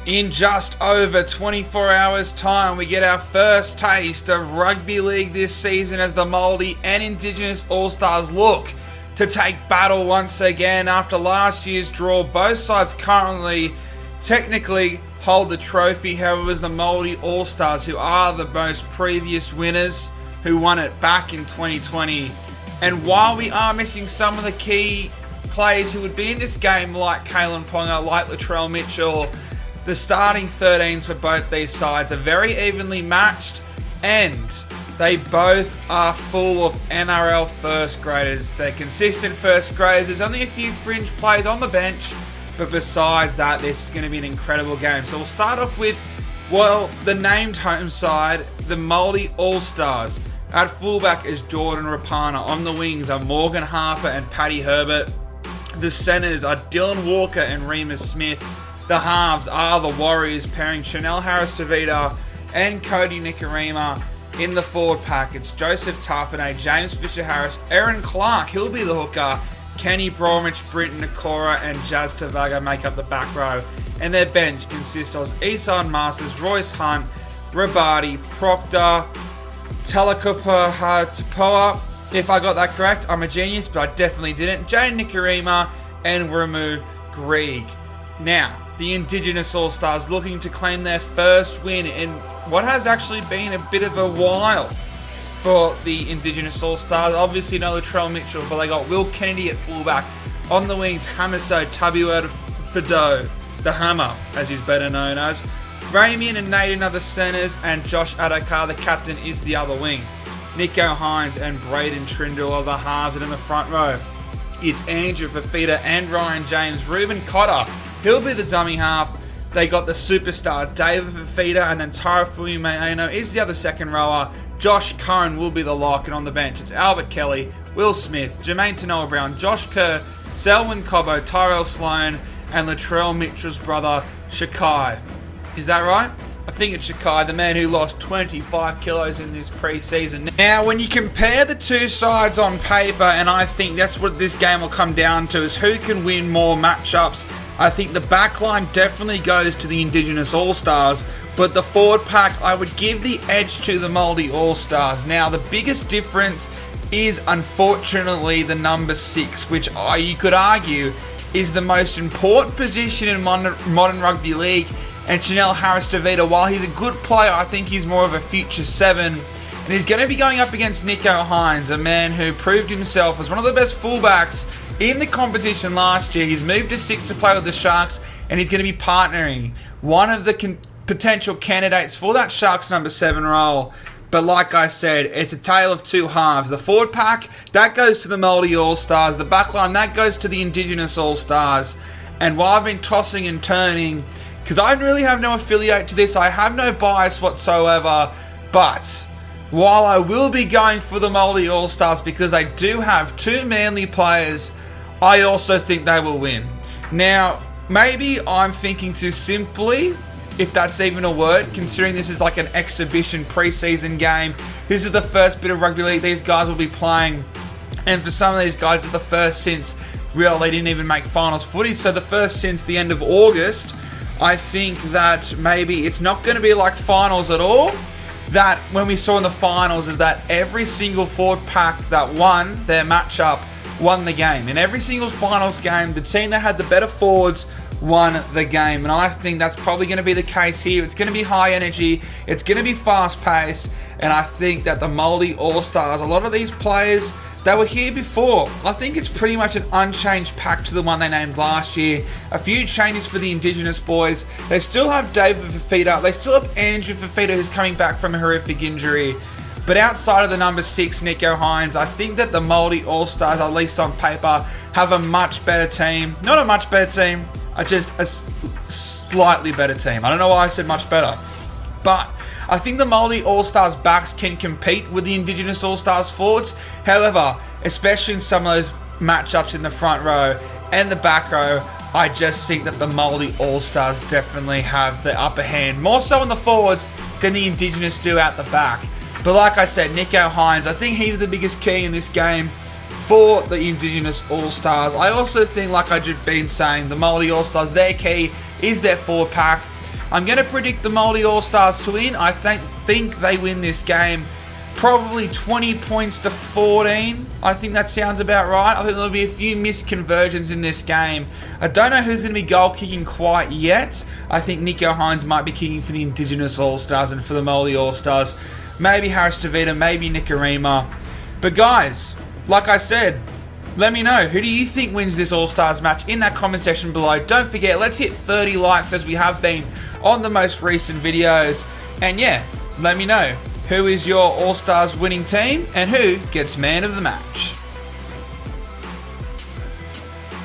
In just over 24 hours time, we get our first taste of rugby league this season as the Māori and Indigenous All-Stars look to take battle once again after last year's draw. Both sides currently technically hold the trophy, however it's the Māori All-Stars who are the most previous winners who won it back in 2020. And while we are missing some of the key players who would be in this game like Kalyn Ponga, like Latrell Mitchell, the starting 13s for both these sides are very evenly matched, and they both are full of NRL first graders. They're consistent first graders. There's only a few fringe players on the bench, but besides that, this is going to be an incredible game. So we'll start off with, well, the named home side, the Māori All-Stars. At fullback is Jordan Rapana. On the wings are Morgan Harper and Paddy Herbert. The centres are Dylan Walker and Remus Smith. The halves are the Warriors, pairing Chanel Harris-Tavita and Cody Nikorima. In the forward pack, it's Joseph Tapine, James Fisher-Harris, Aaron Clark, he'll be the hooker, Kenny Bromwich, Britton Nakora, and Jazz Tavaga make up the back row. And their bench consists of Isan Masters, Royce Hunt, Rabadi, Proctor, Talakupa Tupoa. If I got that correct, I'm a genius, but I definitely didn't. Jane Nikorima and Ramu Greig. Now, the Indigenous All-Stars looking to claim their first win in what has actually been a bit of a while for the Indigenous All-Stars. Obviously no Latrell Mitchell, but they got Will Kennedy at fullback. On the wings, Hamiso Tabuada Fido, the Hammer, as he's better known as. Ramian and Naden are the centres, and Josh Adokar, the captain, is the other wing. Nicho Hynes and Braden Trindle are the halves, and in the front row, it's Andrew Fafita and Ryan James. Reuben Cotter, he'll be the dummy half. They got the superstar David Fafita, and then Tarafui Maeno is the other second rower. Josh Curran will be the lock, and on the bench it's Albert Kelly, Will Smith, Jermaine Tanoa Brown, Josh Kerr, Selwyn Cobbo, Tyrell Sloan, and Latrell Mitchell's brother Shakai. Is that right? I think it's Shakai, the man who lost 25 kilos in this pre-season. Now, when you compare the two sides on paper, and I think that's what this game will come down to, is who can win more matchups. I think the backline definitely goes to the Indigenous All-Stars, but the forward pack, I would give the edge to the Māori All-Stars. Now, the biggest difference is, unfortunately, the number 6, which you could argue is the most important position in modern rugby league. And Chanel Harris-Tavita, while he's a good player, I think he's more of a future 7. And he's going to be going up against Nicho Hynes, a man who proved himself as one of the best fullbacks in the competition last year. He's moved to 6 to play with the Sharks, and he's going to be partnering one of the potential candidates for that Sharks number 7 role. But like I said, it's a tale of two halves. The forward pack, that goes to the Māori All-Stars. The backline, that goes to the Indigenous All-Stars. And while I've been tossing and turning, because I really have no affiliate to this, I have no bias whatsoever, but while I will be going for the Māori All-Stars because I do have two Manly players, I also think they will win. Now, maybe I'm thinking too simply, if that's even a word, considering this is like an exhibition pre-season game. This is the first bit of rugby league these guys will be playing, and for some of these guys, it's the first since, really, they didn't even make finals footy, so the first since the end of August. I think that maybe it's not going to be like finals at all. That when we saw in the finals is that every single forward pack that won their matchup won the game. In every single finals game, the team that had the better forwards won the game. And I think that's probably going to be the case here. It's going to be high energy. It's going to be fast paced. And I think that the Māori All-Stars, a lot of these players, they were here before. I think it's pretty much an unchanged pack to the one they named last year. A few changes for the Indigenous boys. They still have David Fafita. They still have Andrew Fafita, who's coming back from a horrific injury. But outside of the number 6, Nicho Hynes, I think that the Māori All-Stars, at least on paper, have a much better team. Not a much better team, just a slightly better team. I don't know why I said much better. But I think the Māori All-Stars backs can compete with the Indigenous All-Stars forwards. However, especially in some of those matchups in the front row and the back row, I just think that the Māori All-Stars definitely have the upper hand. More so in the forwards than the Indigenous do out the back. But like I said, Nicho Hynes, I think he's the biggest key in this game for the Indigenous All-Stars. I also think, like I've been saying, the Māori All-Stars, their key is their forward pack. I'm going to predict the Moldy All-Stars to win. I think they win this game probably 20 points to 14. I think that sounds about right. I think there'll be a few missed conversions in this game. I don't know who's going to be goal kicking quite yet. I think Nico Hines might be kicking for the Indigenous All-Stars and for the Moldy All-Stars. Maybe Harris Tavita, maybe Nicarima. But guys, like I said, let me know, who do you think wins this All-Stars match in that comment section below. Don't forget, let's hit 30 likes as we have been on the most recent videos. And yeah, let me know, who is your All-Stars winning team and who gets man of the match?